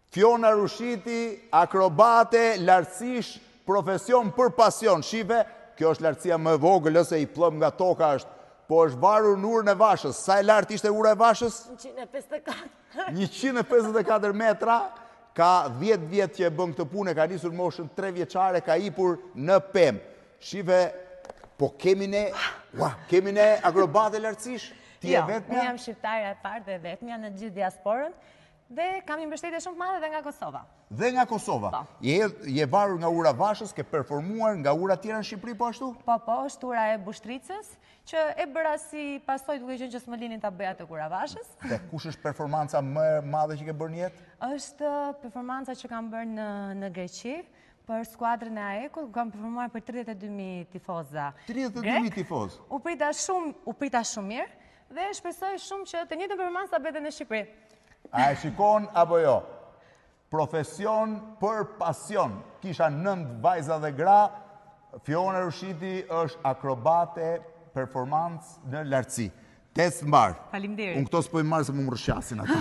Fiona Rushiti, akrobate, lartësish, profesion për pasion. Shive, kjo është lartësia më e vogël, ose i plëm nga toka është, po është varur në urën e vashës. Sa e lartë ishte ura e vashës? 154. 154 metra, ka 10 vjetë që e bën këtë punë, ka nisur moshën 3 vjeçare, ka ipur në pemë. Shive, po kemi ne akrobate lartësish? Ti e vetëmja? Unë jam shqiptarja e parë dhe vetëmja në gjithë diasporën, dhe kam një mbështetje shumë të madhe dhe nga Kosova. Dhe nga Kosova? Je varur nga ura vashës, ke performuar nga ura tjera në Shqipëri po ashtu? Po, është ura e Bushtricës, që e bëra si pasoj duke qenë që s'më linin ta bëja të ura vashës. Dhe kush është performanca më e madhe që ke bërë në jetë? Është performanca që kam bërë në Greqi, për skuadrën e AEK-ut, kam performuar për 32.000 tifoza. 32.000 tifoz? U prita shumë mirë, dhe shpresoj shumë që të njëjtën performancë ta bëte në Shqipëri. A e shikon apo jo? Profesion për pasion. Kisha 9 vajza dhe gra, Fiona Rushiti është akrobate, performancë në lartësi. Test mbar. Faleminderit. Unë këto s'po i marrë se më rrëshqasin ato.